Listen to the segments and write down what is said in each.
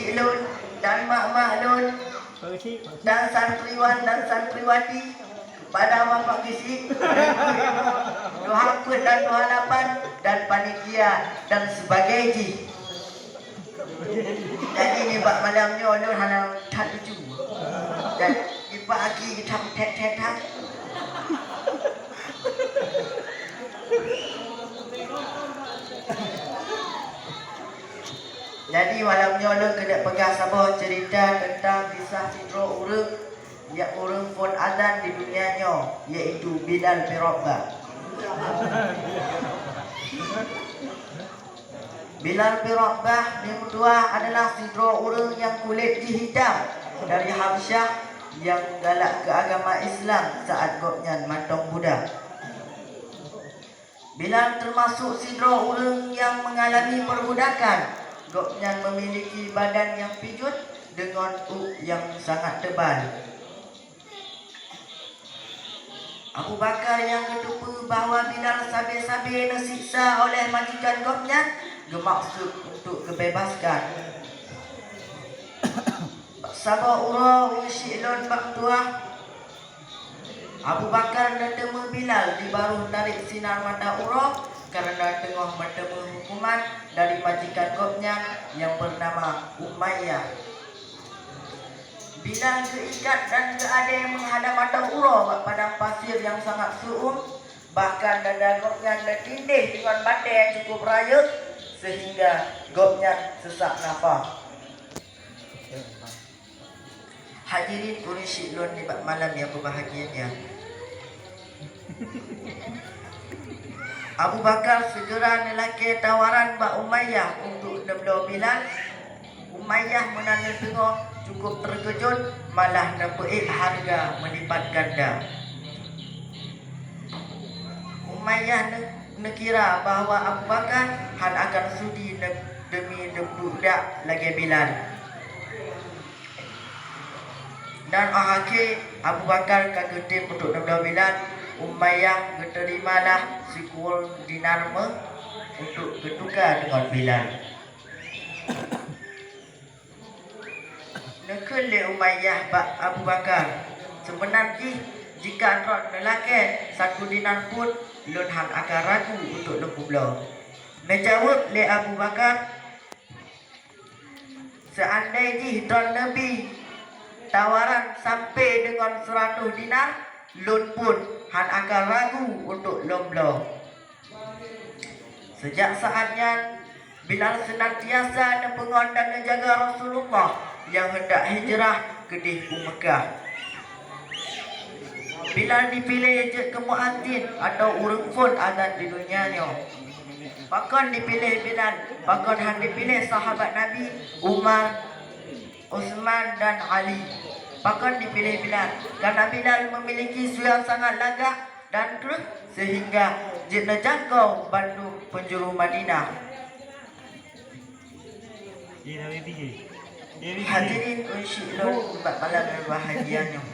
Cik Lun dan Mak Lun dan santriwan dan santriwati kepada Bapak Kisik, Tuhan Put dan Tuhan Lapan dan panitia dan sebagainya. Jadi ni bak malamnya Lun hana tak lucu. Dan ipa lagi kita tet-tet. Jadi malamnya Lun kena pegang sabah cerita tentang kisah Sidro Urang yang urang pun azan di dunianya, iaitu Bilal bin Rabah. Bilal bin Rabah yang kedua adalah Sidro Urang yang kulit hitam dari Habsyah yang galak ke agama Islam saat gopnya matang budak. Bilal termasuk Sidro Urang yang mengalami perbudakan. Gopnya memiliki badan yang pijut dengan yang sangat tebal. Abu Bakar yang ketupu bahawa Bilal sabi-sabi disiksa oleh majikan gopnya bermaksud untuk kebebaskan. Sabar urah usyik lon bak tua. Abu Bakar bertemu Bilal di baruh tarik sinar mata urah karena tengah bertemu hukuman dari majikan gopnya yang bernama Umayyah. Bilal keikat dan keadaan menghadap mata urah padang pasir yang sangat suum, bahkan dada gopnya tertindih dengan badan yang cukup raya sehingga gopnya sesak nafas. Hadirin Quraisy lon di malam yang berbahagianya. Abu Bakar segera nelaki tawaran Mbak Umayyah untuk neblo Bilal. Umayyah menanda tengok cukup terkejut, malah dapat harga melipat ganda. Umayyah nekira bahawa Abu Bakar han akan sudi demi budak lagi Bilal. Dan akhir Abu Bakar kagetim untuk neblo Bilal. Umayyah terimalah sikul dinar untuk bertukar dengan Bilal. Nekul le Umayyah bak Abu Bakar. Sebenarnya jika rot lelaki satu dinar pun lun han akan ragu untuk lembu belau. Menjawab le Abu Bakar, seandainya hidran Nabi tawaran sampai dengan 100 dinar, lun pun han akan ragu untuk lomblo. Sejak saatnya Bilal senantiasa nepengon dan menjaga Rasulullah yang hendak hijrah ke Mekah. Bilal dipilih je ke muadzin atau urang pun azan di dunianya. Bahkan dipilih Bilal, bahkan han dipilih sahabat Nabi Umar, Utsman dan Ali. Bahkan dipilih Bilal karena Bilal memiliki suara sangat lagak dan keras sehingga jika jangkau Bandung penjuru Madinah. Hadirin usyilun buat malam berbahagianya.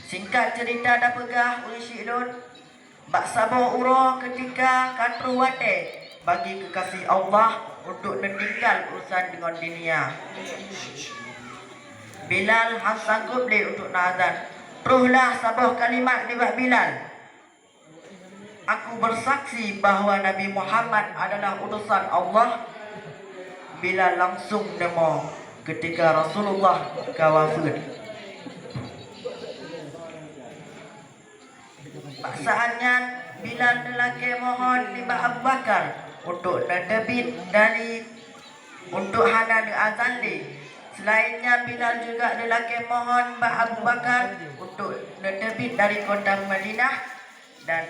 Singkat cerita dah pegah usyilun bak sabar urah ketika katru wate bagi kekasih Allah untuk meninggal urusan dengan dunia. Bilal han sanggup le untuk nazan. Teruhlah sabah kalimat lewat Bilal. Aku bersaksi bahawa Nabi Muhammad adalah utusan Allah. Bilal langsung demo ketika Rasulullah kawafir. Saatnya Bilal lelaki mohon di Abu Bakar untuk debit dari untuk hana azan li. Selainnya Bilal juga lelaki mohon Abu Bakar untuk debit dari kota Madinah dan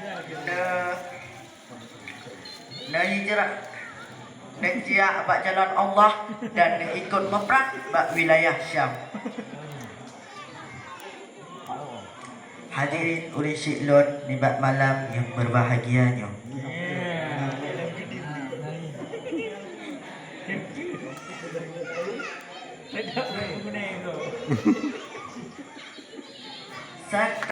hijrah dan jia bak jalan Allah dan ikut meperang bak wilayah Syam. Hadirin ulisyik lon di bak malam yang berbahagianya. Saat